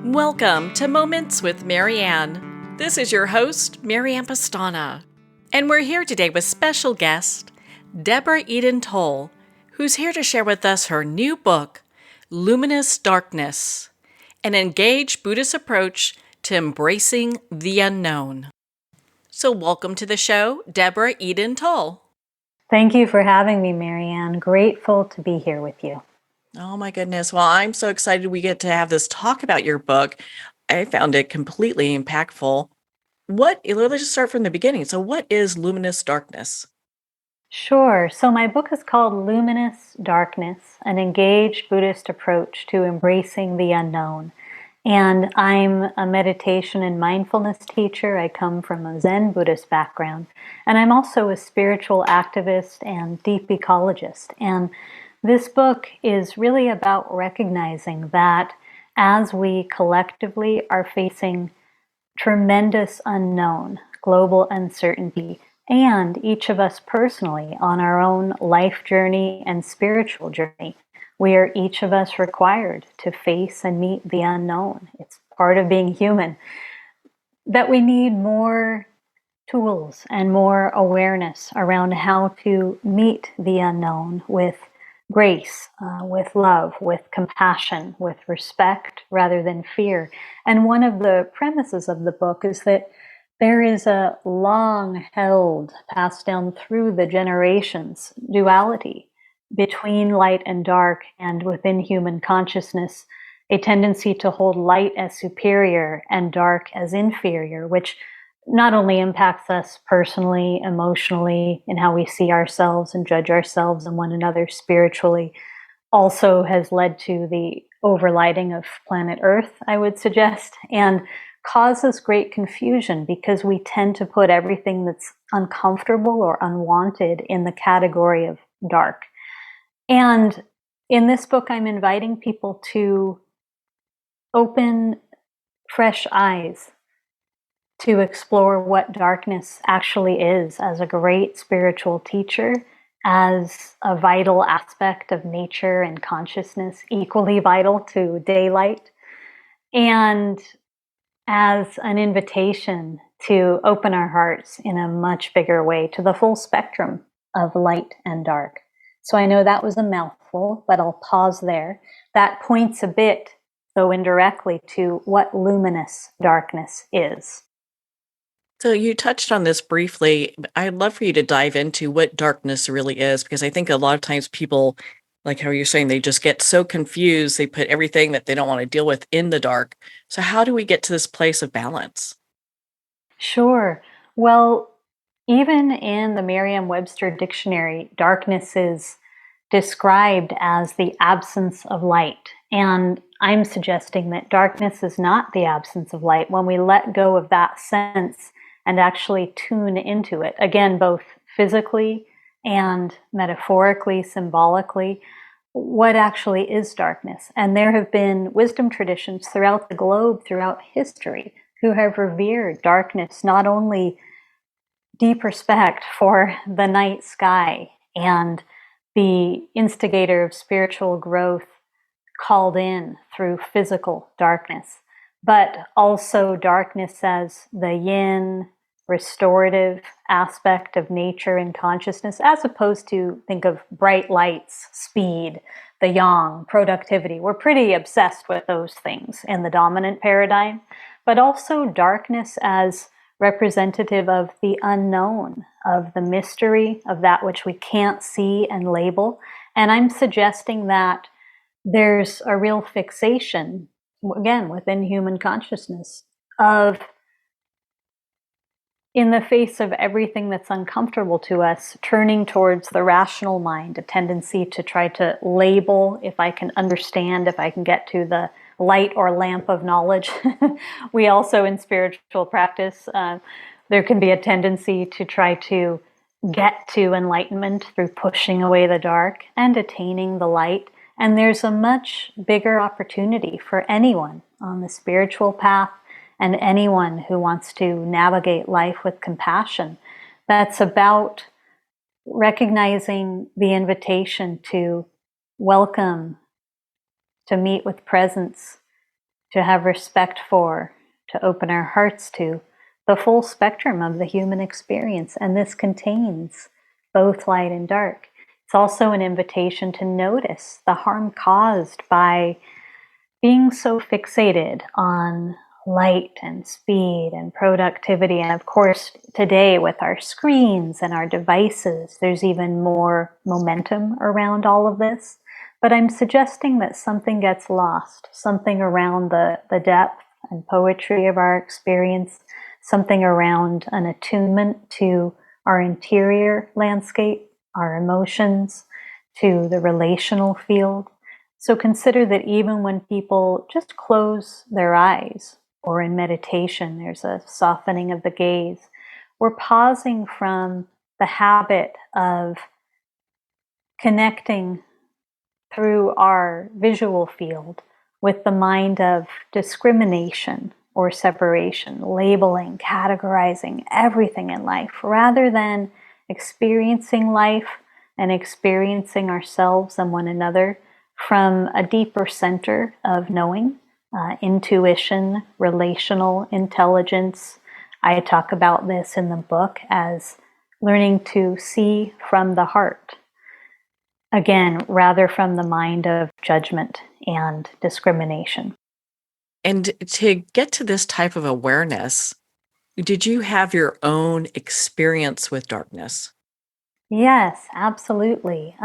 Welcome to Moments with Marianne. This is your host, Marianne Pastana, and we're here today with special guest, Deborah Eden Tull, who's here to share with us her new book, Luminous Darkness, an engaged Buddhist approach to embracing the unknown. So welcome to the show, Deborah Eden Tull. Thank you for having me, Marianne. Grateful to be here with you. Oh my goodness. Well, I'm so excited we get to have this talk about your book. I found it completely impactful. Let's just start from the beginning. So, what is luminous darkness? Sure. So my book is called Luminous Darkness, an engaged Buddhist approach to embracing the unknown. And I'm a meditation and mindfulness teacher. I come from a Zen Buddhist background. And I'm also a spiritual activist and deep ecologist. And this book is really about recognizing that as we collectively are facing tremendous unknown, global uncertainty, and each of us personally on our own life journey and spiritual journey, we are each of us required to face and meet the unknown. It's part of being human. That we need more tools and more awareness around how to meet the unknown with grace, with love, with compassion, with respect rather than fear. And one of the premises of the book is that there is a long held, passed down through the generations, duality between light and dark, and within human consciousness, a tendency to hold light as superior and dark as inferior, which not only impacts us personally, emotionally, in how we see ourselves and judge ourselves and one another spiritually, also has led to the overlighting of planet Earth, I would suggest, and causes great confusion because we tend to put everything that's uncomfortable or unwanted in the category of dark. And in this book, I'm inviting people to open fresh eyes to explore what darkness actually is as a great spiritual teacher, as a vital aspect of nature and consciousness, equally vital to daylight, and as an invitation to open our hearts in a much bigger way to the full spectrum of light and dark. So I know that was a mouthful, but I'll pause there. That points a bit, though indirectly, to what luminous darkness is. So, you touched on this briefly. I'd love for you to dive into what darkness really is, because I think a lot of times people, like how you're saying, they just get so confused. They put everything that they don't want to deal with in the dark. So, how do we get to this place of balance? Sure. Well, even in the Merriam-Webster dictionary, darkness is described as the absence of light. And I'm suggesting that darkness is not the absence of light when we let go of that sense and actually tune into it. Again, both physically and metaphorically, symbolically, what actually is darkness. And there have been wisdom traditions throughout the globe, throughout history, who have revered darkness, not only deep respect for the night sky and the instigator of spiritual growth called in through physical darkness, but also darkness as the yin, restorative aspect of nature and consciousness, as opposed to, think of bright lights, speed, the yang, productivity. We're pretty obsessed with those things in the dominant paradigm, but also darkness as representative of the unknown, of the mystery, of that which we can't see and label. And I'm suggesting that there's a real fixation, again, within human consciousness, of, in the face of everything that's uncomfortable to us, turning towards the rational mind, a tendency to try to label, if I can understand, if I can get to the light or lamp of knowledge. We also, in spiritual practice, there can be a tendency to try to get to enlightenment through pushing away the dark and attaining the light. And there's a much bigger opportunity for anyone on the spiritual path and anyone who wants to navigate life with compassion. That's about recognizing the invitation to welcome, to meet with presence to have respect for, to open our hearts to the full spectrum of the human experience. And this contains both light and dark. It's also an invitation to notice the harm caused by being so fixated on light and speed and productivity. And of course, today with our screens and our devices, there's even more momentum around all of this. But I'm suggesting that something gets lost, something around the depth and poetry of our experience, something around an attunement to our interior landscape, our emotions, to the relational field. So consider that even when people just close their eyes, or in meditation, there's a softening of the gaze, we're pausing from the habit of connecting through our visual field with the mind of discrimination or separation, labeling, categorizing everything in life, rather than experiencing life and experiencing ourselves and one another from a deeper center of knowing, intuition, relational intelligence. I talk about this in the book as learning to see from the heart. Again, rather from the mind of judgment and discrimination. And to get to this type of awareness, did you have your own experience with darkness? Yes, absolutely.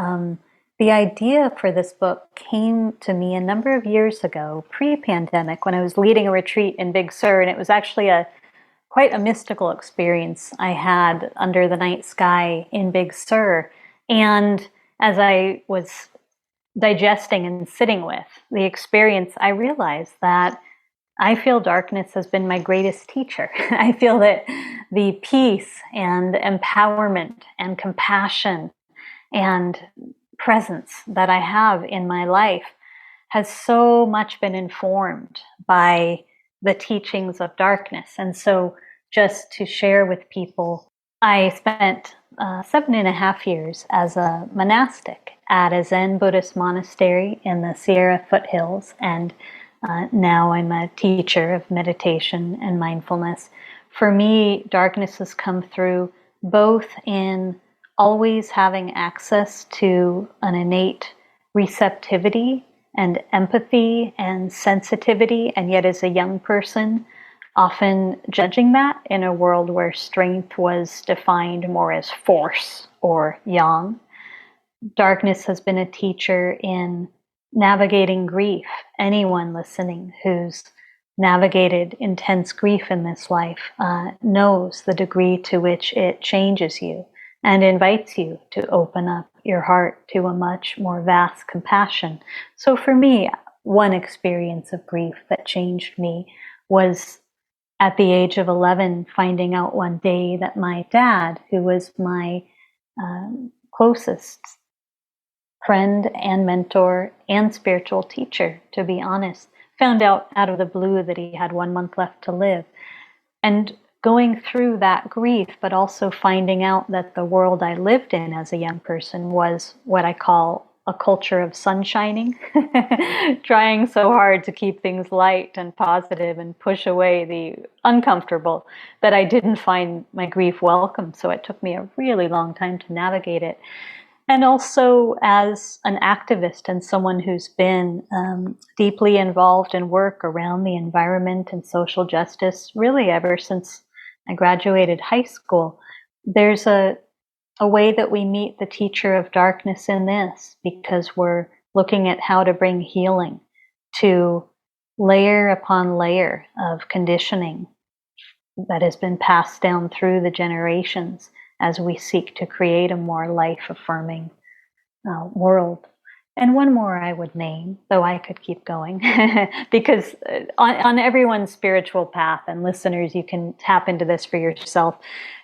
The idea for this book came to me a number of years ago, pre-pandemic, when I was leading a retreat in Big Sur, and it was actually quite a mystical experience I had under the night sky in Big Sur. And as I was digesting and sitting with the experience, I realized that I feel darkness has been my greatest teacher. I feel that the peace and empowerment and compassion and presence that I have in my life has so much been informed by the teachings of darkness. And so just to share with people, I spent 7.5 years as a monastic at a Zen Buddhist monastery in the Sierra foothills, and now I'm a teacher of meditation and mindfulness. For me, darkness has come through both in always having access to an innate receptivity and empathy and sensitivity, and yet as a young person, often judging that in a world where strength was defined more as force or yang. Darkness has been a teacher in navigating grief. Anyone listening who's navigated intense grief in this life knows the degree to which it changes you and invites you to open up your heart to a much more vast compassion. So for me, one experience of grief that changed me was at the age of 11, finding out one day that my dad, who was my closest friend and mentor and spiritual teacher, to be honest, found out of the blue that he had 1 month left to live. And going through that grief, but also finding out that the world I lived in as a young person was what I call a culture of sunshining, trying so hard to keep things light and positive and push away the uncomfortable that I didn't find my grief welcome. So it took me a really long time to navigate it. And also as an activist and someone who's been deeply involved in work around the environment and social justice, really ever since I graduated high school, there's a way that we meet the teacher of darkness in this, because we're looking at how to bring healing to layer upon layer of conditioning that has been passed down through the generations as we seek to create a more life-affirming world. And one more I would name, though I could keep going, because on everyone's spiritual path, and listeners, you can tap into this for yourself,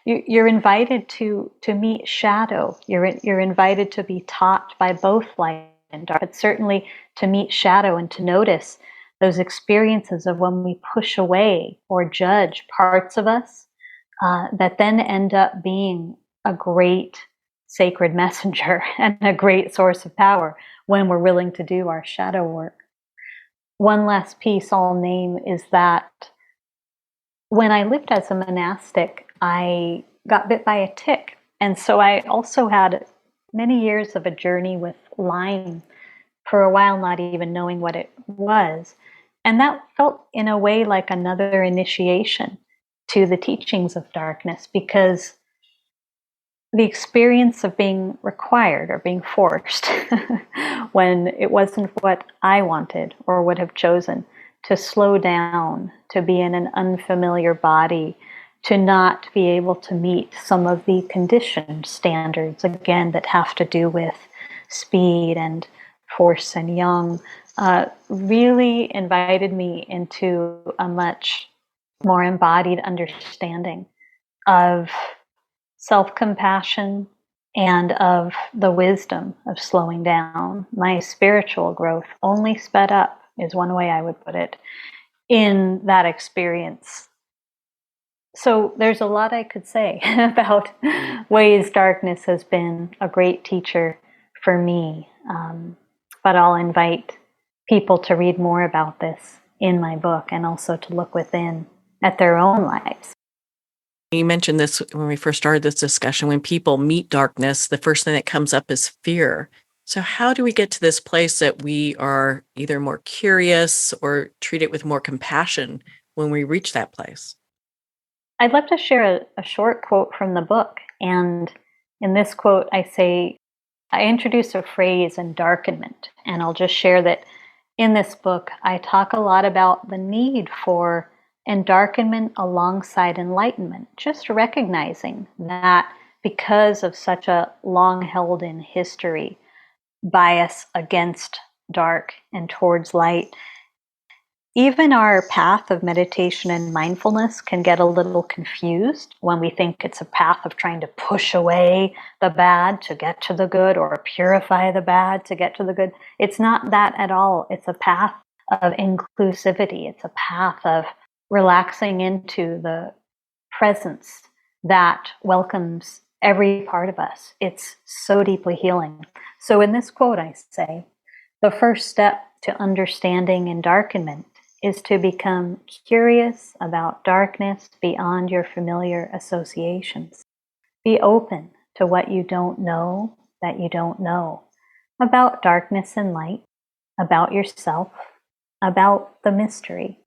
you're invited to meet shadow. You're invited to be taught by both light and dark, but certainly to meet shadow and to notice those experiences of when we push away or judge parts of us that then end up being a great sacred messenger and a great source of power when we're willing to do our shadow work. one last piece I'll name is that when I lived as a monastic, I got bit by a tick. And so I also had many years of a journey with Lyme for a while, not even knowing what it was. And that felt in a way like another initiation to the teachings of darkness, because the experience of being required or being forced when it wasn't what I wanted or would have chosen, to slow down, to be in an unfamiliar body, to not be able to meet some of the conditioned standards, again, that have to do with speed and force and yang, really invited me into a much more embodied understanding of self-compassion and of the wisdom of slowing down. My spiritual growth only sped up, is one way I would put it, in that experience. So there's a lot I could say about ways darkness has been a great teacher for me. But I'll invite people to read more about this in my book, and also to look within at their own lives. You mentioned this when we first started this discussion. When people meet darkness, the first thing that comes up is fear. So how do we get to this place that we are either more curious or treat it with more compassion when we reach that place? I'd love to share a short quote from the book. And in this quote, I introduce a phrase, endarkenment. And I'll just share that in this book, I talk a lot about the need for endarkenment alongside enlightenment, just recognizing that because of such a long held in history bias against dark and towards light, even our path of meditation and mindfulness can get a little confused when we think it's a path of trying to push away the bad to get to the good, or purify the bad to get to the good. It's not that at all. It's a path of inclusivity. It's a path of relaxing into the presence that welcomes every part of us. It's so deeply healing. So in this quote, I say, the first step to understanding endarkenment is to become curious about darkness beyond your familiar associations. Be open to what you don't know that you don't know about darkness and light, about yourself, about the mystery.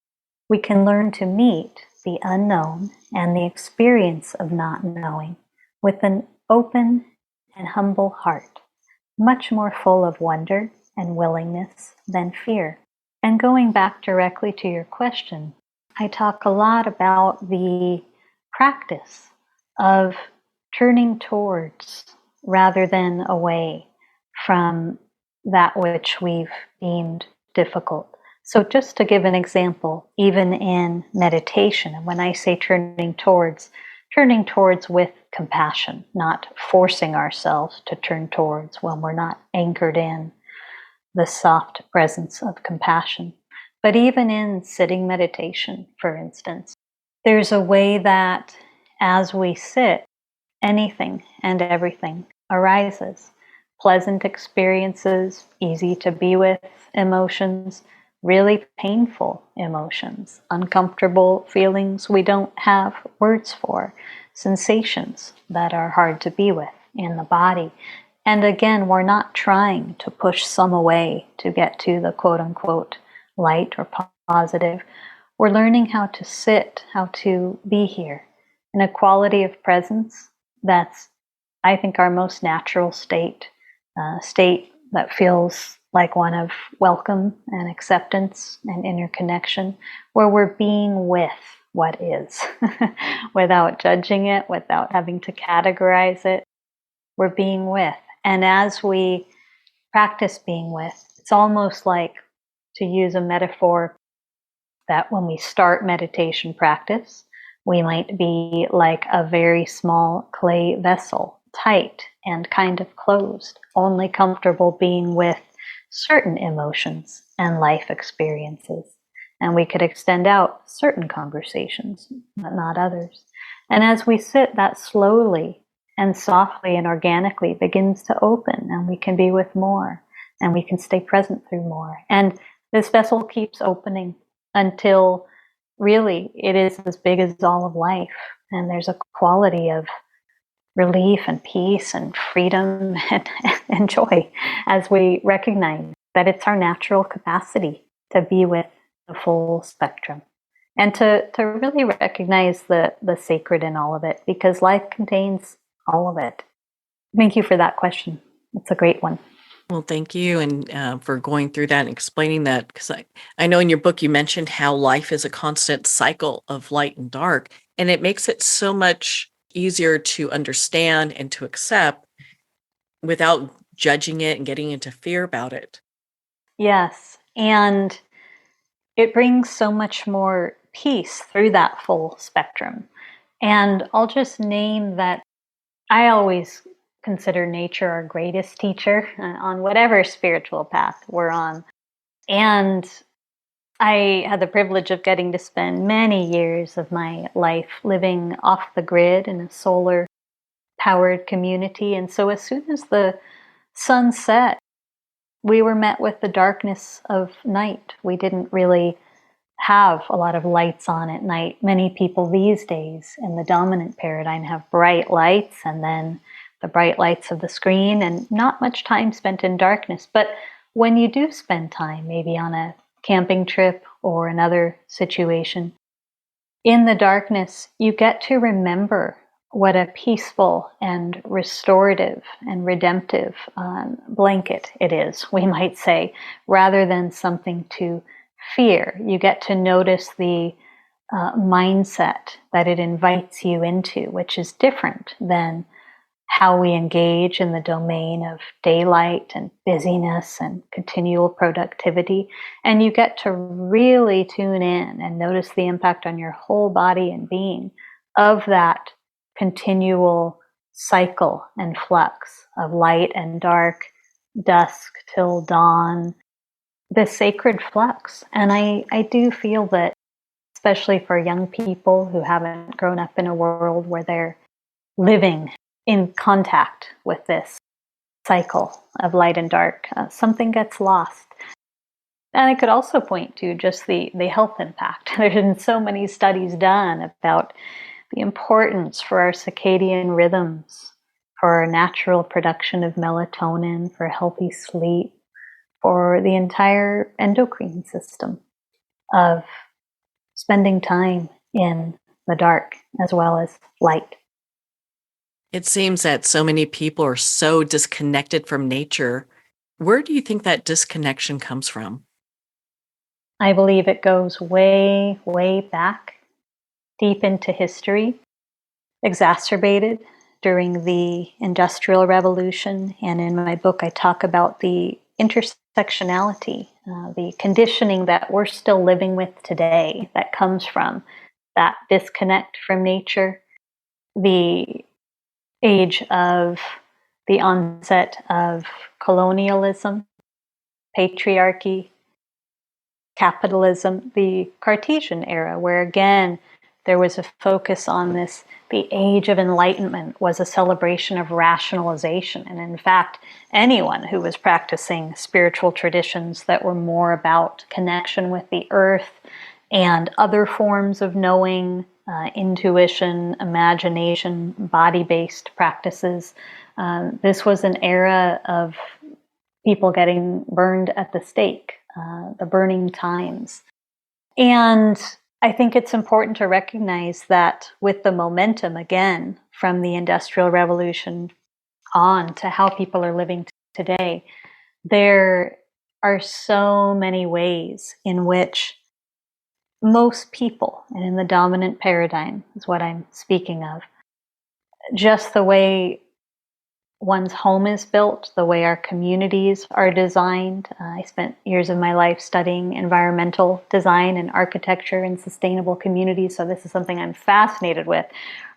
We can learn to meet the unknown and the experience of not knowing with an open and humble heart, much more full of wonder and willingness than fear. And going back directly to your question, I talk a lot about the practice of turning towards rather than away from that which we've deemed difficult. So just to give an example, even in meditation, and when I say turning towards with compassion, not forcing ourselves to turn towards when we're not anchored in the soft presence of compassion. But even in sitting meditation, for instance, there's a way that as we sit, anything and everything arises. Pleasant experiences, easy to be with emotions, really painful emotions, uncomfortable feelings we don't have words for, sensations that are hard to be with in the body. And again, we're not trying to push some away to get to the quote-unquote light or positive. We're learning how to sit, how to be here in a quality of presence that's, I think, our most natural state, state that feels like one of welcome and acceptance and interconnection, where we're being with what is, without judging it, without having to categorize it. We're being with. And as we practice being with, it's almost like, to use a metaphor, that when we start meditation practice, we might be like a very small clay vessel, tight and kind of closed, only comfortable being with certain emotions and life experiences. And we could extend out certain conversations, but not others. And as we sit, that slowly and softly and organically begins to open, and we can be with more, and we can stay present through more. And this vessel keeps opening until really it is as big as all of life. And there's a quality of relief and peace and freedom and joy as we recognize that it's our natural capacity to be with the full spectrum and to really recognize the sacred in all of it, because life contains all of it. Thank you for that question. It's a great one. Well, thank you, and for going through that and explaining that, because I know in your book you mentioned how life is a constant cycle of light and dark, and it makes it so much easier to understand and to accept without judging it and getting into fear about it. Yes. And it brings so much more peace through that full spectrum. And I'll just name that I always consider nature our greatest teacher on whatever spiritual path we're on. And I had the privilege of getting to spend many years of my life living off the grid in a solar powered community. And so as soon as the sun set, we were met with the darkness of night. We didn't really have a lot of lights on at night. Many people these days in the dominant paradigm have bright lights and then the bright lights of the screen and not much time spent in darkness. But when you do spend time, maybe on a camping trip or another situation, in the darkness, you get to remember what a peaceful and restorative and redemptive blanket it is, we might say, rather than something to fear. You get to notice the mindset that it invites you into, which is different than how we engage in the domain of daylight and busyness and continual productivity. And you get to really tune in and notice the impact on your whole body and being of that continual cycle and flux of light and dark, dusk till dawn, the sacred flux. And I do feel that, especially for young people who haven't grown up in a world where they're living in contact with this cycle of light and dark, something gets lost. And I could also point to just the health impact. There's been so many studies done about the importance for our circadian rhythms, for our natural production of melatonin, for healthy sleep, for the entire endocrine system of spending time in the dark as well as light. It seems that so many people are so disconnected from nature. Where do you think that disconnection comes from? I believe it goes way, way back, deep into history, exacerbated during the Industrial Revolution. And in my book, I talk about the intersectionality, the conditioning that we're still living with today that comes from that disconnect from nature, the age of the onset of colonialism, patriarchy, capitalism, the Cartesian era, where again, there was a focus on this. The age of enlightenment was a celebration of rationalization. And in fact, anyone who was practicing spiritual traditions that were more about connection with the earth and other forms of knowing, intuition, imagination, body-based practices, this was an era of people getting burned at the stake, the burning times. And I think it's important to recognize that with the momentum, again, from the Industrial Revolution on to how people are living today, there are so many ways in which most people, and in the dominant paradigm is what I'm speaking of, just the way one's home is built, the way our communities are designed. I spent years of my life studying environmental design and architecture and sustainable communities, so this is something I'm fascinated with,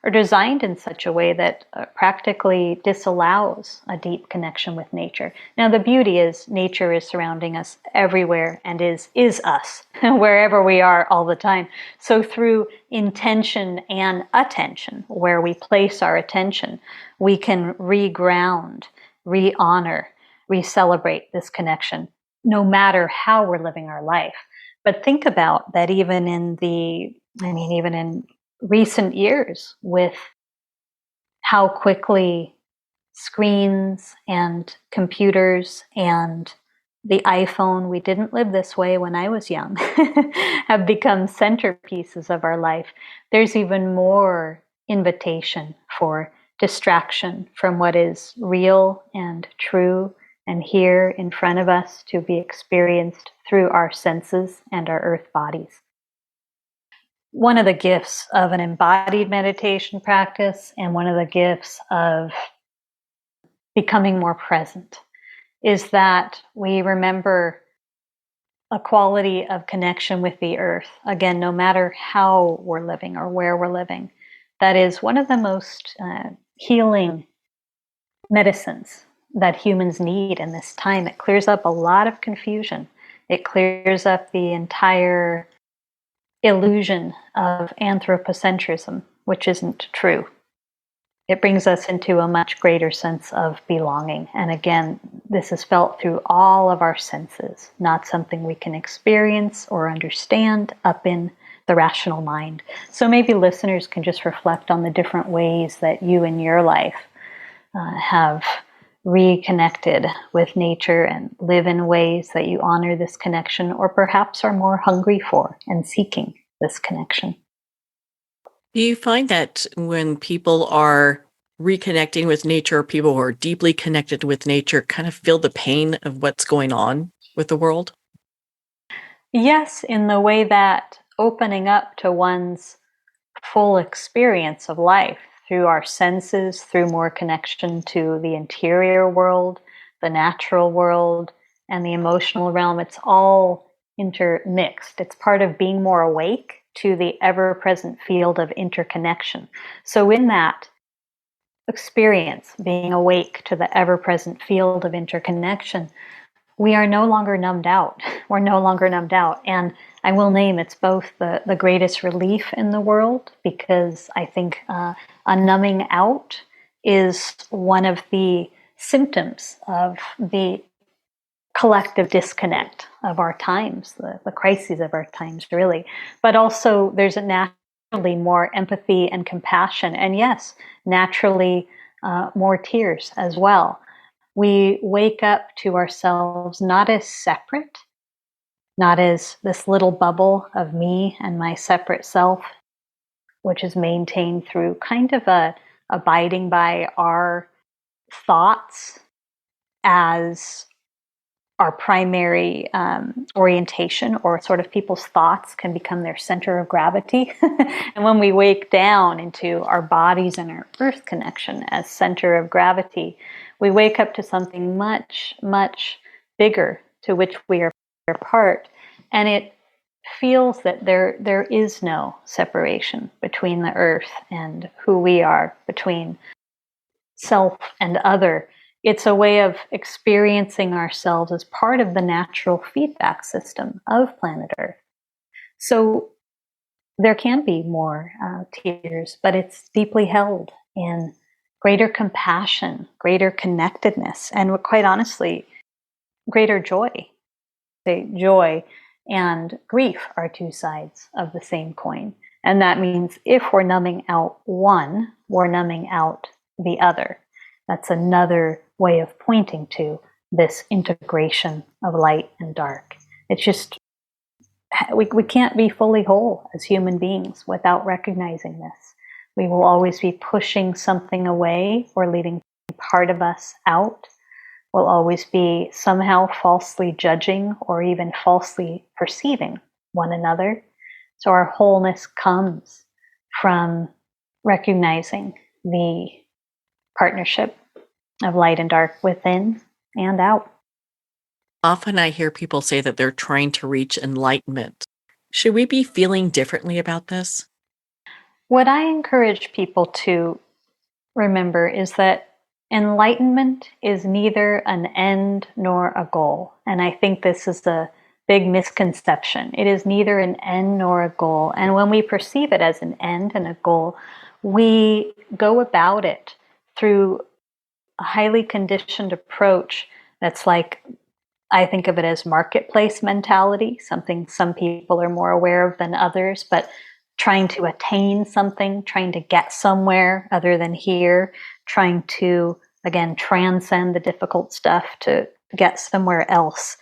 are designed in such a way that practically disallows a deep connection with nature. Now, the beauty is nature is surrounding us everywhere and is us, wherever we are all the time. So through intention and attention, where we place our attention, we can re-ground, re-honor, re-celebrate this connection no matter how we're living our life. But think about that even even in recent years, with how quickly screens and computers and the iPhone, we didn't live this way when I was young, have become centerpieces of our life. There's even more invitation for distraction from what is real and true and here in front of us to be experienced through our senses and our earth bodies. One of the gifts of an embodied meditation practice, and one of the gifts of becoming more present, is that we remember a quality of connection with the earth. Again, no matter how we're living or where we're living, that is one of the most healing medicines that humans need in this time. It clears up a lot of confusion. It clears up the entire illusion of anthropocentrism, which isn't true. It brings us into a much greater sense of belonging. And again, this is felt through all of our senses, not something we can experience or understand up in the rational mind. So maybe listeners can just reflect on the different ways that you in your life have reconnected with nature and live in ways that you honor this connection, or perhaps are more hungry for and seeking this connection. Do you find that when people are reconnecting with nature, people who are deeply connected with nature kind of feel the pain of what's going on with the world? Yes, in the way that opening up to one's full experience of life through our senses, through more connection to the interior world, the natural world, and the emotional realm, it's all intermixed. It's part of being more awake to the ever present field of interconnection. So, in that experience, being awake to the ever present field of interconnection, we are no longer numbed out. We're no longer numbed out. And I will name it's both the greatest relief in the world, because I think a numbing out is one of the symptoms of the collective disconnect of our times, the crises of our times, really. But also, there's a naturally more empathy and compassion. And yes, naturally more tears as well. We wake up to ourselves not as separate, not as this little bubble of me and my separate self, which is maintained through kind of abiding by our thoughts as our primary orientation, or sort of people's thoughts can become their center of gravity. And when we wake down into our bodies and our earth connection as center of gravity, we wake up to something much, much bigger to which we are part. And it feels that there is no separation between the earth and who we are, between self and other. It's a way of experiencing ourselves as part of the natural feedback system of planet Earth. So there can be more tears, but it's deeply held in greater compassion, greater connectedness, and quite honestly, greater joy. Joy and grief are two sides of the same coin. And that means if we're numbing out one, we're numbing out the other. That's another way of pointing to this integration of light and dark. It's just, we can't be fully whole as human beings without recognizing this. We will always be pushing something away or leaving part of us out. We'll always be somehow falsely judging or even falsely perceiving one another. So our wholeness comes from recognizing the partnership of light and dark within and out. Often I hear people say that they're trying to reach enlightenment. Should we be feeling differently about this? What I encourage people to remember is that enlightenment is neither an end nor a goal. And I think this is a big misconception. It is neither an end nor a goal. And when we perceive it as an end and a goal, we go about it through a highly conditioned approach that's like I think of it as marketplace mentality, something some people are more aware of than others, but trying to attain something, trying to get somewhere other than here, trying to, again, transcend the difficult stuff to get somewhere else.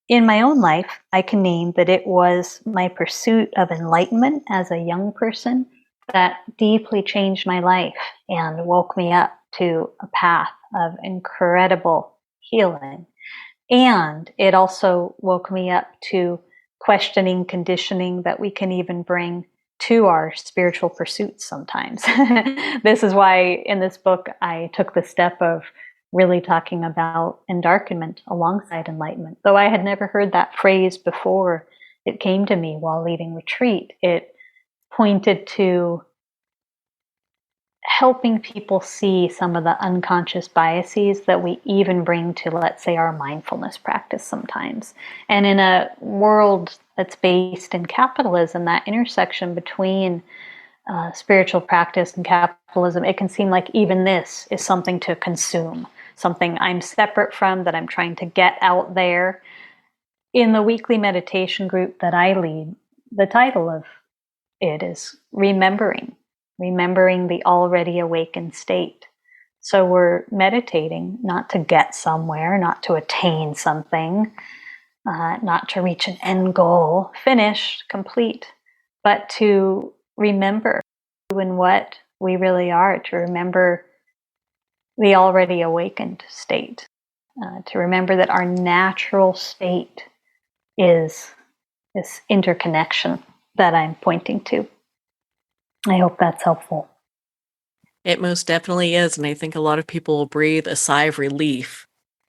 In my own life, I can name that it was my pursuit of enlightenment as a young person that deeply changed my life and woke me up to a path of incredible healing. And it also woke me up to questioning conditioning that we can even bring to our spiritual pursuits sometimes. This is why in this book I took the step of really talking about endarkenment alongside enlightenment. Though I had never heard that phrase before it came to me while leading retreat, it pointed to helping people see some of the unconscious biases that we even bring to, let's say, our mindfulness practice sometimes. And in a world that's based in capitalism, that intersection between spiritual practice and capitalism, it can seem like even this is something to consume, something I'm separate from, that I'm trying to get out there. In the weekly meditation group that I lead, the title of it is remembering the already awakened state. So we're meditating not to get somewhere, not to attain something, not to reach an end goal, finished, complete, but to remember who and what we really are, to remember the already awakened state, to remember that our natural state is this interconnection that I'm pointing to. I hope that's helpful. It most definitely is. And I think a lot of people will breathe a sigh of relief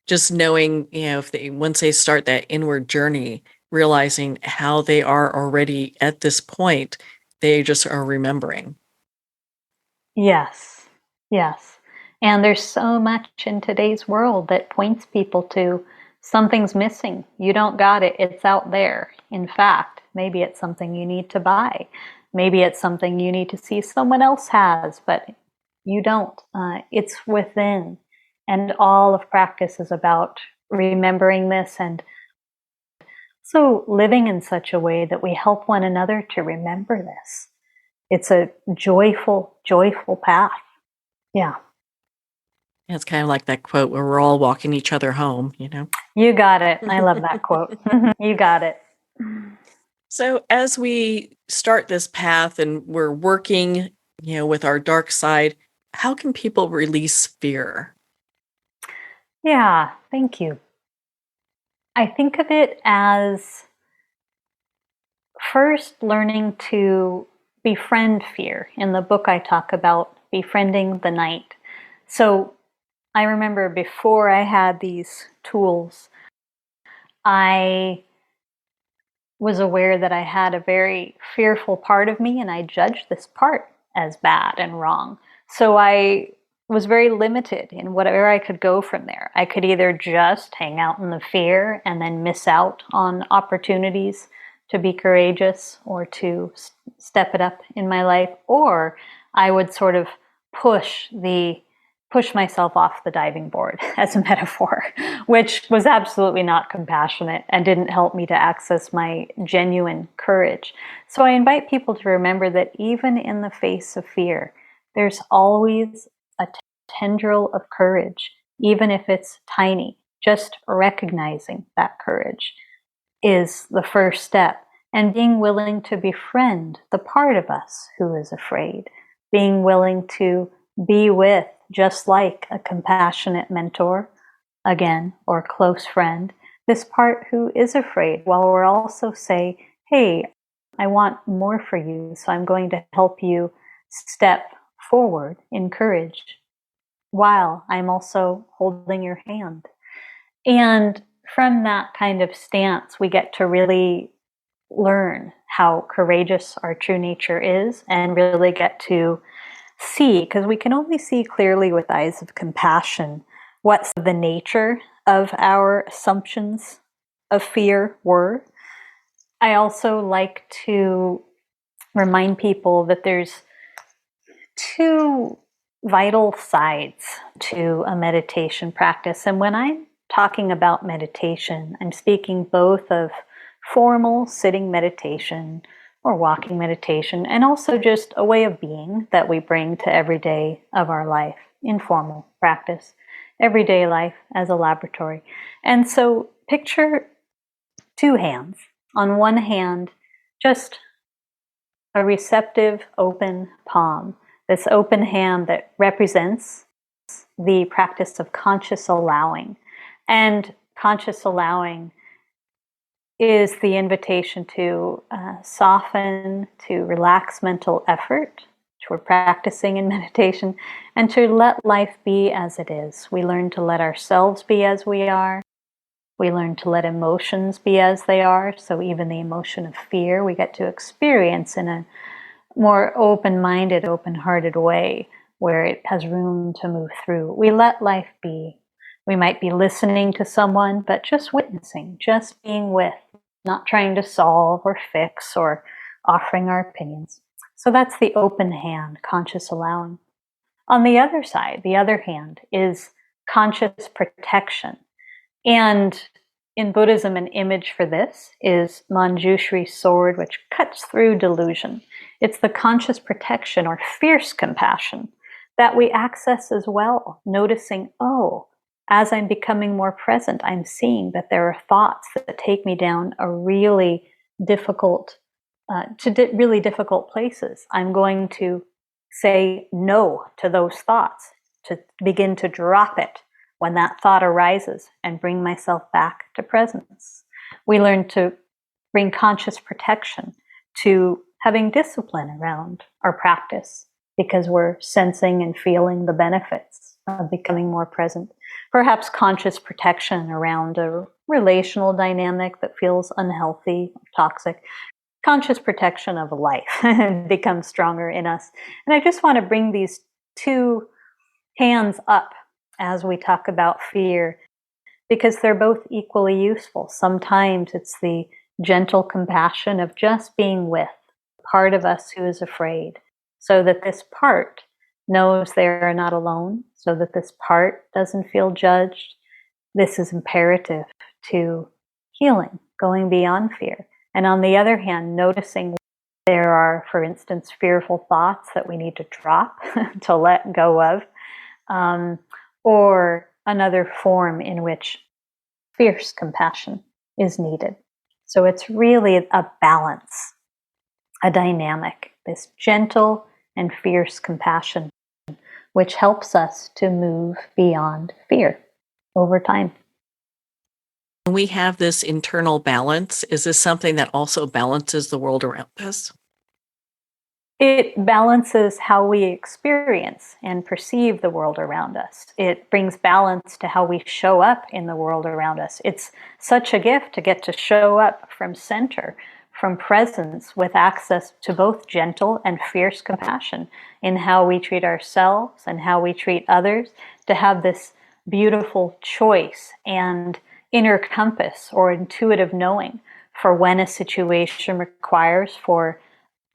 just knowing, if they, once they start that inward journey, realizing how they are already at this point, they just are remembering. Yes, yes. And there's so much in today's world that points people to something's missing. You don't got it. It's out there. In fact, maybe it's something you need to buy. Maybe it's something you need to see someone else has, but you don't. It's within. And all of practice is about remembering this and so living in such a way that we help one another to remember this. It's a joyful, joyful path. Yeah. It's kind of like that quote where we're all walking each other home. You got it. I love that quote. You got it. So as we start this path and we're working, with our dark side, how can people release fear? Yeah, thank you. I think of it as first learning to befriend fear. In the book, I talk about befriending the night. So I remember before I had these tools, I was aware that I had a very fearful part of me, and I judged this part as bad and wrong. So I was very limited in whatever I could go from there. I could either just hang out in the fear and then miss out on opportunities to be courageous or to step it up in my life, or I would sort of push myself off the diving board as a metaphor, which was absolutely not compassionate and didn't help me to access my genuine courage. So I invite people to remember that even in the face of fear, there's always a tendril of courage, even if it's tiny. Just recognizing that courage is the first step, and being willing to befriend the part of us who is afraid, being willing to be with, just like a compassionate mentor, again, or close friend, this part who is afraid, while we're also say, hey, I want more for you, so I'm going to help you step forward in courage, while I'm also holding your hand. And from that kind of stance, we get to really learn how courageous our true nature is and really get to see, because we can only see clearly with eyes of compassion, what the nature of our assumptions of fear were. I also like to remind people that there's two vital sides to a meditation practice. And when I'm talking about meditation, I'm speaking both of formal sitting meditation or walking meditation, and also just a way of being that we bring to every day of our life, informal practice, everyday life as a laboratory. And so picture two hands. On one hand, just a receptive, open palm. This open hand that represents the practice of conscious allowing. And conscious allowing is the invitation to soften, to relax mental effort, which we're practicing in meditation, and to let life be as it is. We learn to let ourselves be as we are. We learn to let emotions be as they are. So even the emotion of fear, we get to experience in a more open-minded, open-hearted way where it has room to move through. We let life be. We might be listening to someone, but just witnessing, just being with, not trying to solve or fix or offering our opinions. So that's the open hand, conscious allowing. On the other side, the other hand, is conscious protection. And in Buddhism, an image for this is Manjushri's sword, which cuts through delusion. It's the conscious protection or fierce compassion that we access as well, noticing, oh, as I'm becoming more present, I'm seeing that there are thoughts that take me down a really difficult, really difficult places. I'm going to say no to those thoughts, to begin to drop it when that thought arises and bring myself back to presence. We learn to bring conscious protection to having discipline around our practice because we're sensing and feeling the benefits of becoming more present. Perhaps conscious protection around a relational dynamic that feels unhealthy, toxic. Conscious protection of life becomes stronger in us. And I just want to bring these two hands up as we talk about fear, because they're both equally useful. Sometimes it's the gentle compassion of just being with part of us who is afraid, so that this part knows they are not alone, so that this part doesn't feel judged. This is imperative to healing, going beyond fear. And on the other hand, noticing there are, for instance, fearful thoughts that we need to drop, to let go of, or another form in which fierce compassion is needed. So it's really a balance, a dynamic, this gentle and fierce compassion, which helps us to move beyond fear over time. When we have this internal balance, is this something that also balances the world around us? It balances how we experience and perceive the world around us. It brings balance to how we show up in the world around us. It's such a gift to get to show up from center, from presence, with access to both gentle and fierce compassion in how we treat ourselves and how we treat others, to have this beautiful choice and inner compass or intuitive knowing for when a situation requires for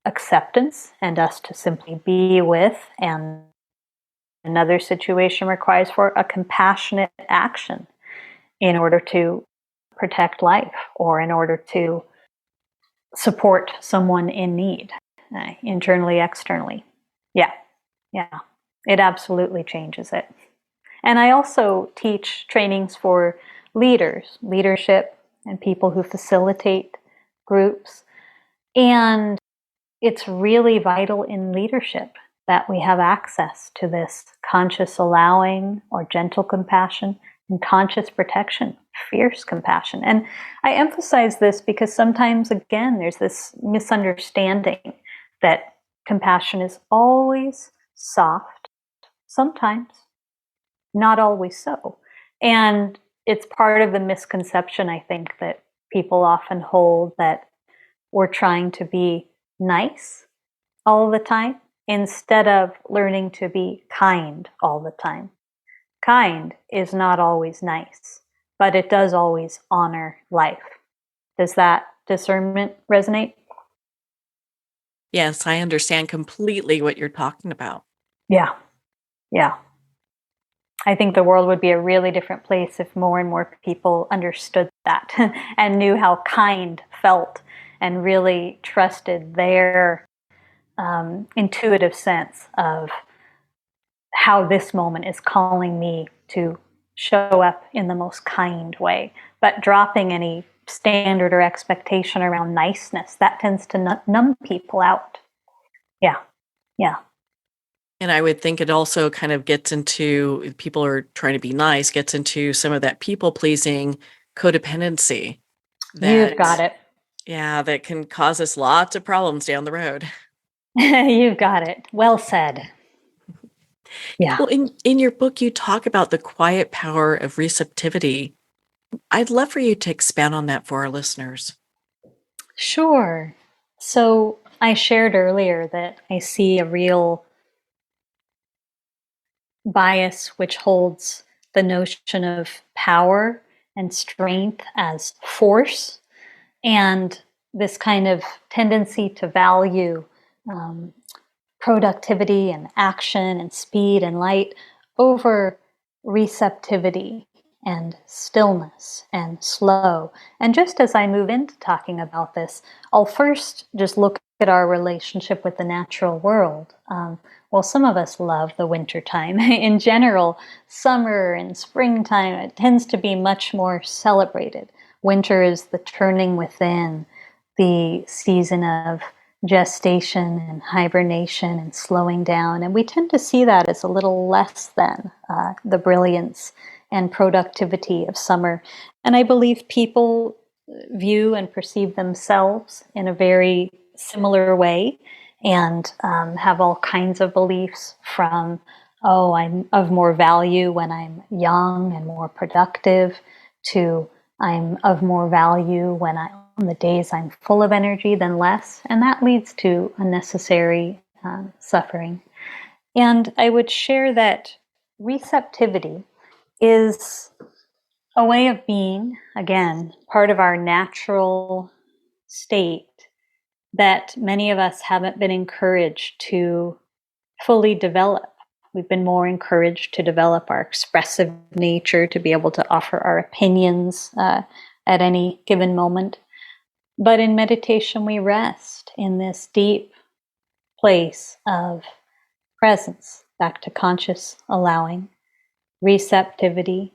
acceptance and us to simply be with, and another situation requires for a compassionate action in order to protect life or in order to support someone in need, internally, externally. Yeah, it absolutely changes it. And I also teach trainings for leaders, leadership, and people who facilitate groups. And it's really vital in leadership that we have access to this conscious allowing or gentle compassion and conscious protection, fierce compassion. And I emphasize this because sometimes, again, there's this misunderstanding that compassion is always soft, sometimes, not always so. And it's part of the misconception, I think, that people often hold, that we're trying to be nice all the time instead of learning to be kind all the time. Kind is not always nice, but it does always honor life. Does that discernment resonate? Yes, I understand completely what you're talking about. Yeah. I think the world would be a really different place if more and more people understood that and knew how kind felt and really trusted their intuitive sense of how this moment is calling me to show up in the most kind way. But dropping any standard or expectation around niceness, that tends to numb people out. Yeah, yeah. And I would think it also kind of gets into people are trying to be nice, gets into some of that people pleasing codependency You've got that, it. yeah, that can cause us lots of problems down the road. You've got it. Well said. Yeah. Well, in your book, you talk about the quiet power of receptivity. I'd love for you to expand on that for our listeners. Sure. So I shared earlier that I see a real bias which holds the notion of power and strength as force, and this kind of tendency to value um, productivity and action and speed and light over receptivity and stillness and slow. And just as I move into talking about this, I'll first just look at our relationship with the natural world. Well, some of us love the winter time. In general, summer and springtime, it tends to be much more celebrated. Winter is the turning within, the season of gestation and hibernation and slowing down. And we tend to see that as a little less than the brilliance and productivity of summer. And I believe people view and perceive themselves in a very similar way, and have all kinds of beliefs from, oh, I'm of more value when I'm young and more productive, to I'm of more value when on the days I'm full of energy than less. And that leads to unnecessary suffering. And I would share that receptivity is a way of being, again, part of our natural state that many of us haven't been encouraged to fully develop. We've been more encouraged to develop our expressive nature, to be able to offer our opinions at any given moment. But in meditation, we rest in this deep place of presence, back to conscious allowing, receptivity,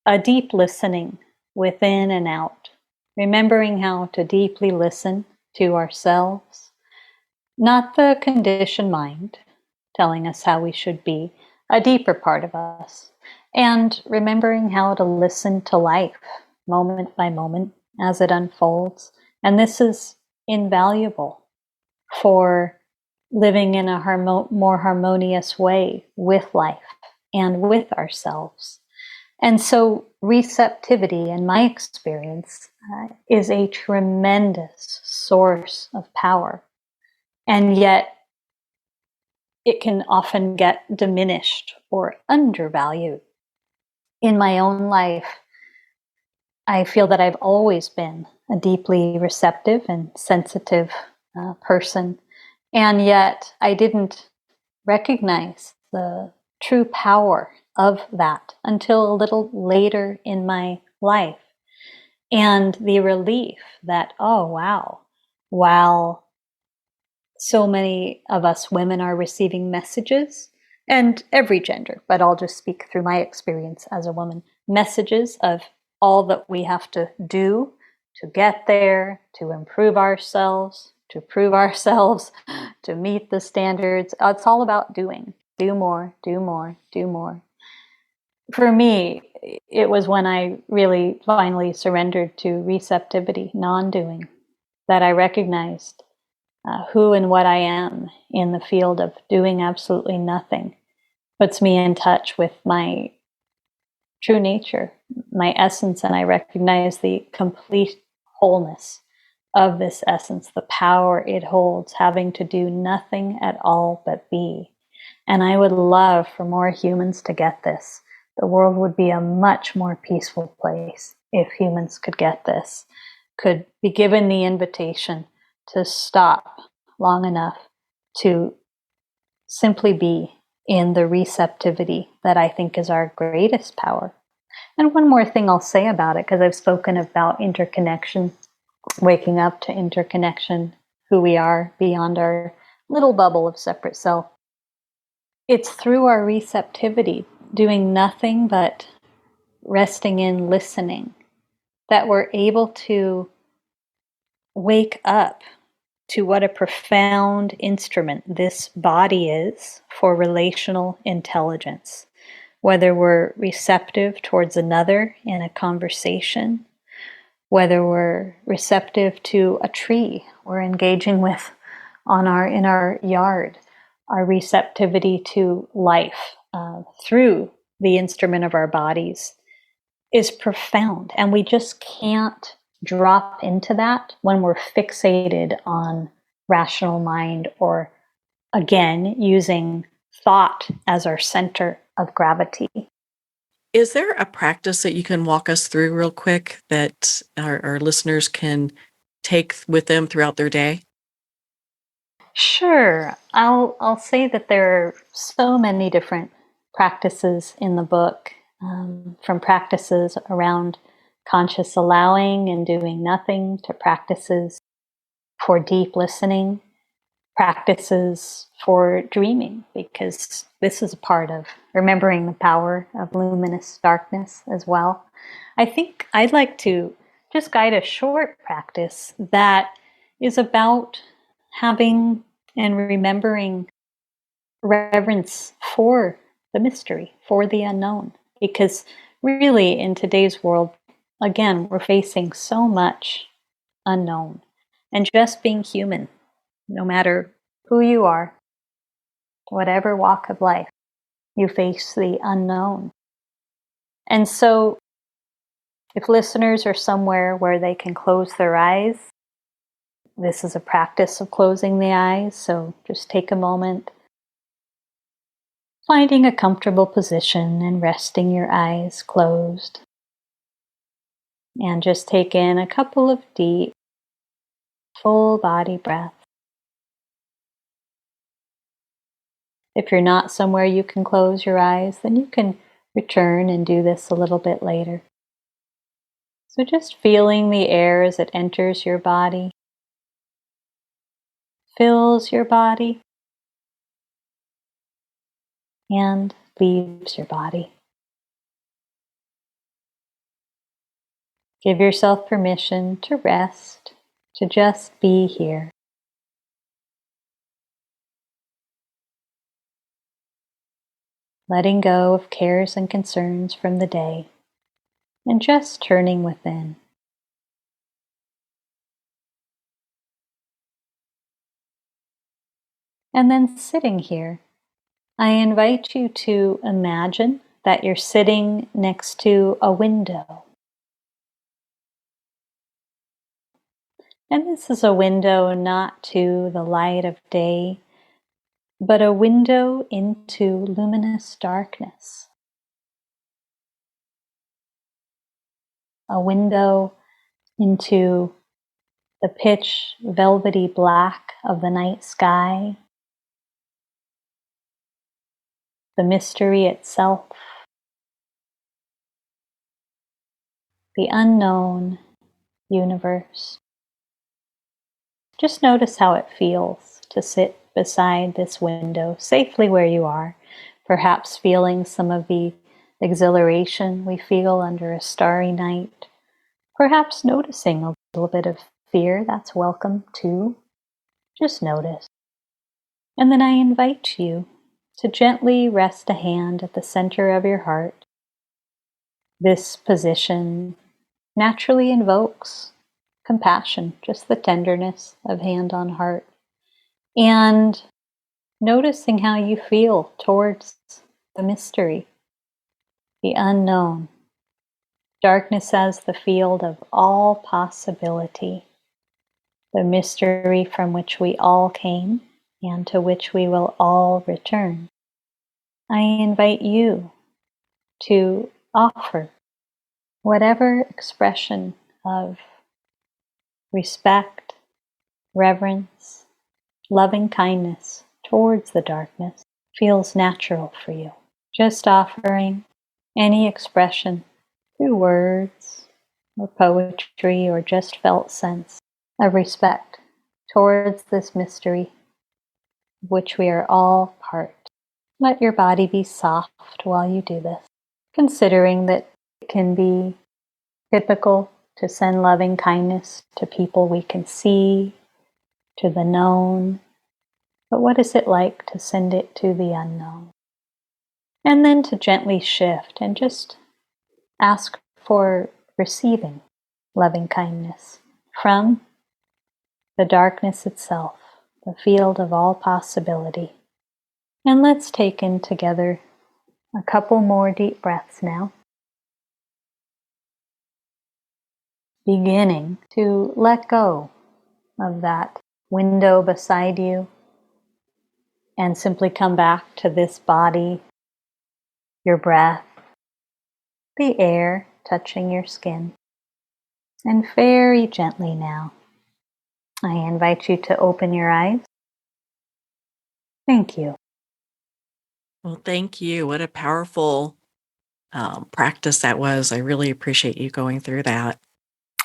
a deep listening within and out, remembering how to deeply listen to ourselves, not the conditioned mind telling us how we should be, a deeper part of us, and remembering how to listen to life moment by moment as it unfolds. And this is invaluable for living in a more harmonious way with life and with ourselves. And so receptivity, in my experience, is a tremendous source of power. And yet it can often get diminished or undervalued. In my own life, I feel that I've always been a deeply receptive and sensitive person. And yet I didn't recognize the true power of that until a little later in my life. And the relief that, oh, wow, while so many of us women are receiving messages, and every gender, but I'll just speak through my experience as a woman, messages of all that we have to do to get there, to improve ourselves, to prove ourselves, to meet the standards. It's all about doing. Do more, do more, do more. For me, it was when I really finally surrendered to receptivity, non-doing, that I recognized who and what I am in the field of doing absolutely nothing. Puts me in touch with my true nature, my essence, and I recognize the complete wholeness of this essence, the power it holds, having to do nothing at all but be. And I would love for more humans to get this. The world would be a much more peaceful place if humans could get this, could be given the invitation to stop long enough to simply be in the receptivity that I think is our greatest power. And one more thing I'll say about it, because I've spoken about interconnection, waking up to interconnection, who we are beyond our little bubble of separate self. It's through our receptivity, doing nothing but resting in listening, that we're able to wake up to what a profound instrument this body is for relational intelligence. Whether we're receptive towards another in a conversation, whether we're receptive to a tree we're engaging with in our yard, our receptivity to life through the instrument of our bodies is profound. And we just can't drop into that when we're fixated on rational mind or, again, using thought as our center of gravity. Is there a practice that you can walk us through real quick that our listeners can take with them throughout their day? Sure. I'll say that there are so many different practices in the book, from practices around conscious allowing and doing nothing to practices for deep listening, practices for dreaming, because this is a part of remembering the power of luminous darkness as well. I think I'd like to just guide a short practice that is about having and remembering reverence for the mystery, for the unknown. Because really, in today's world, again, we're facing so much unknown. And just being human, no matter who you are, whatever walk of life, you face the unknown. And so, if listeners are somewhere where they can close their eyes, this is a practice of closing the eyes. So just take a moment, finding a comfortable position and resting your eyes closed. And just take in a couple of deep, full body breaths. If you're not somewhere you can close your eyes, then you can return and do this a little bit later. So just feeling the air as it enters your body, fills your body, and leaves your body. Give yourself permission to rest, to just be here. Letting go of cares and concerns from the day, and just turning within. And then sitting here, I invite you to imagine that you're sitting next to a window. And this is a window not to the light of day, but a window into luminous darkness. A window into the pitch velvety black of the night sky, the mystery itself, the unknown universe. Just notice how it feels to sit beside this window, safely where you are, perhaps feeling some of the exhilaration we feel under a starry night, perhaps noticing a little bit of fear. That's welcome too. Just notice. And then I invite you to gently rest a hand at the center of your heart. This position naturally invokes compassion, just the tenderness of hand on heart, and noticing how you feel towards the mystery, the unknown. Darkness as the field of all possibility, the mystery from which we all came and to which we will all return. I invite you to offer whatever expression of respect, reverence, loving kindness towards the darkness feels natural for you. Just offering any expression through words or poetry or just felt sense of respect towards this mystery of which we are all part. Let your body be soft while you do this, considering that it can be typical to send loving kindness to people we can see, to the known, but what is it like to send it to the unknown? And then to gently shift and just ask for receiving loving kindness from the darkness itself, the field of all possibility. And let's take in together a couple more deep breaths now. Beginning to let go of that window beside you and simply come back to this body, your breath, the air touching your skin. And very gently now, I invite you to open your eyes. Thank you. Well, thank you. What a powerful practice that was. I really appreciate you going through that.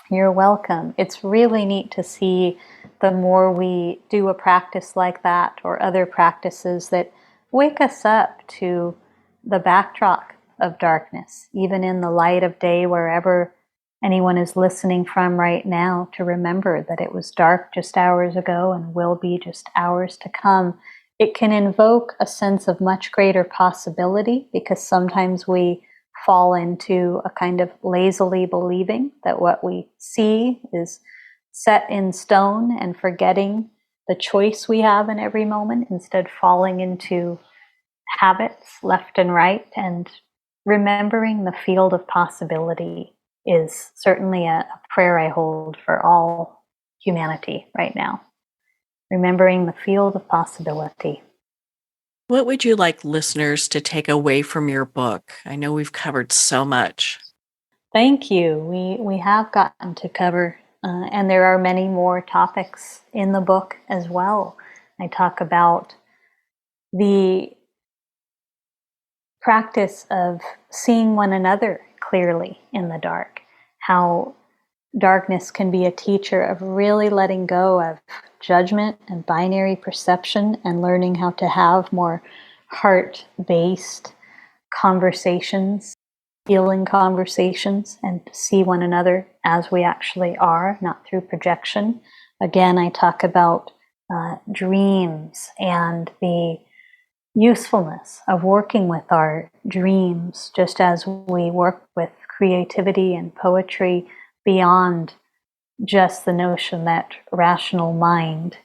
You're welcome. It's really neat to see the more we do a practice like that or other practices that wake us up to the backdrop of darkness, even in the light of day, wherever anyone is listening from right now, to remember that it was dark just hours ago and will be just hours to come. It can invoke a sense of much greater possibility because sometimes we fall into a kind of lazily believing that what we see is set in stone and forgetting the choice we have in every moment, instead falling into habits left and right. And remembering the field of possibility is certainly a prayer I hold for all humanity right now. Remembering the field of possibility. What would you like listeners to take away from your book? I know we've covered so much. Thank you. We have gotten to cover, and there are many more topics in the book as well. I talk about the practice of seeing one another clearly in the dark, how darkness can be a teacher of really letting go of judgment and binary perception and learning how to have more heart-based conversations, healing conversations, and see one another as we actually are, not through projection. Again, I talk about dreams and the usefulness of working with our dreams, just as we work with creativity and poetry beyond just the notion that rational mind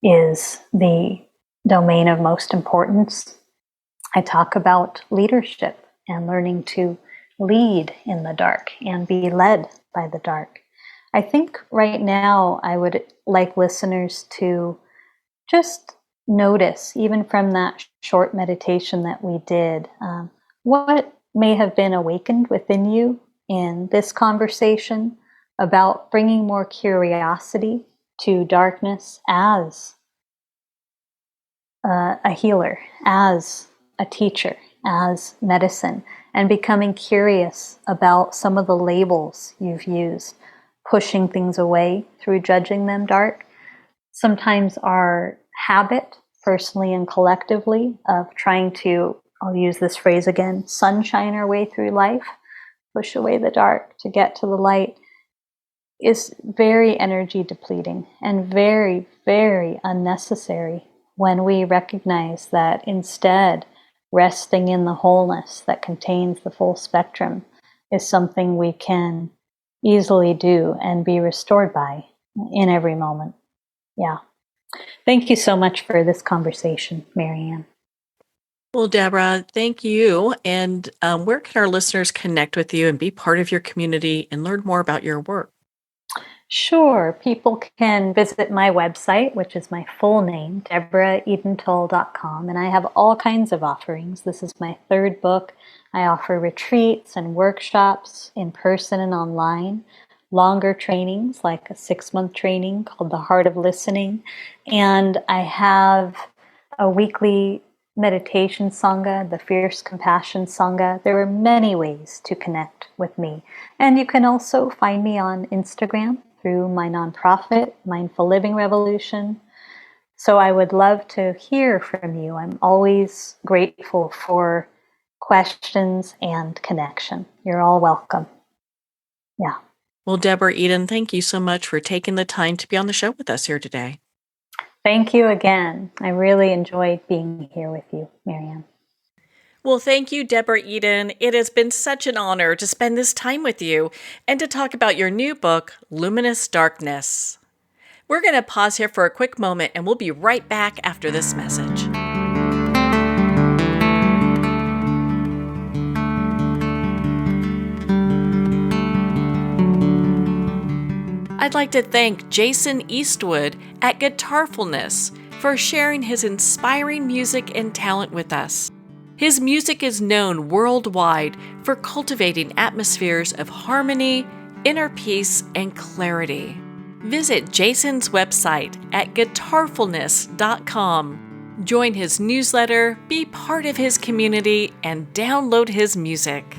is the domain of most importance. I talk about leadership and learning to lead in the dark and be led by the dark. I think right now I would like listeners to just notice, even from that short meditation that we did, what may have been awakened within you in this conversation about bringing more curiosity to darkness as a healer, as a teacher, as medicine, and becoming curious about some of the labels you've used, pushing things away through judging them dark. Sometimes our habit, personally and collectively, of trying to, I'll use this phrase again, sunshine our way through life, push away the dark to get to the light, is very energy depleting and very, very unnecessary when we recognize that instead resting in the wholeness that contains the full spectrum is something we can easily do and be restored by in every moment. Yeah. Thank you so much for this conversation, Marianne. Well, Deborah, thank you. And where can our listeners connect with you and be part of your community and learn more about your work? Sure. People can visit my website, which is my full name, DeborahEdenTull.com, and I have all kinds of offerings. This is my third book. I offer retreats and workshops in person and online, longer trainings like a 6-month training called The Heart of Listening, and I have a weekly Meditation Sangha, the Fierce Compassion Sangha. There are many ways to connect with me. And you can also find me on Instagram through my nonprofit, Mindful Living Revolution. So I would love to hear from you. I'm always grateful for questions and connection. You're all welcome. Yeah. Well, Deborah Eden, thank you so much for taking the time to be on the show with us here today. Thank you again. I really enjoyed being here with you, Marianne. Well, thank you, Deborah Eden. It has been such an honor to spend this time with you and to talk about your new book, Luminous Darkness. We're going to pause here for a quick moment, and we'll be right back after this message. I'd like to thank Jason Eastwood at Guitarfulness for sharing his inspiring music and talent with us. His music is known worldwide for cultivating atmospheres of harmony, inner peace, and clarity. Visit Jason's website at guitarfulness.com. Join his newsletter, be part of his community, and download his music.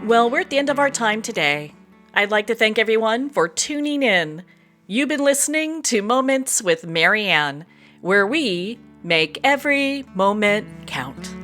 Well, we're at the end of our time today. I'd like to thank everyone for tuning in. You've been listening to Moments with Marianne, where we make every moment count.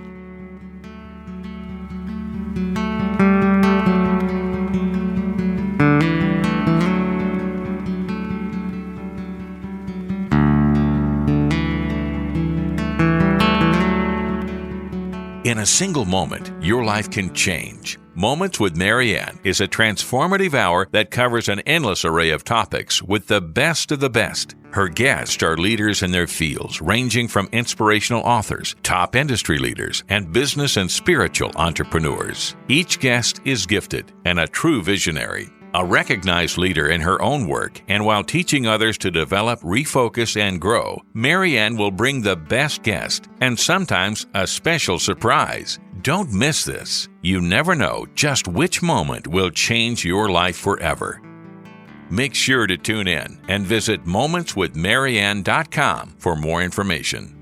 In a single moment, your life can change. Moments with Marianne is a transformative hour that covers an endless array of topics with the best of the best. Her guests are leaders in their fields, ranging from inspirational authors, top industry leaders, and business and spiritual entrepreneurs. Each guest is gifted and a true visionary, a recognized leader in her own work, and while teaching others to develop, refocus, and grow, Marianne will bring the best guest and sometimes a special surprise. Don't miss this. You never know just which moment will change your life forever. Make sure to tune in and visit momentswithmarianne.com for more information.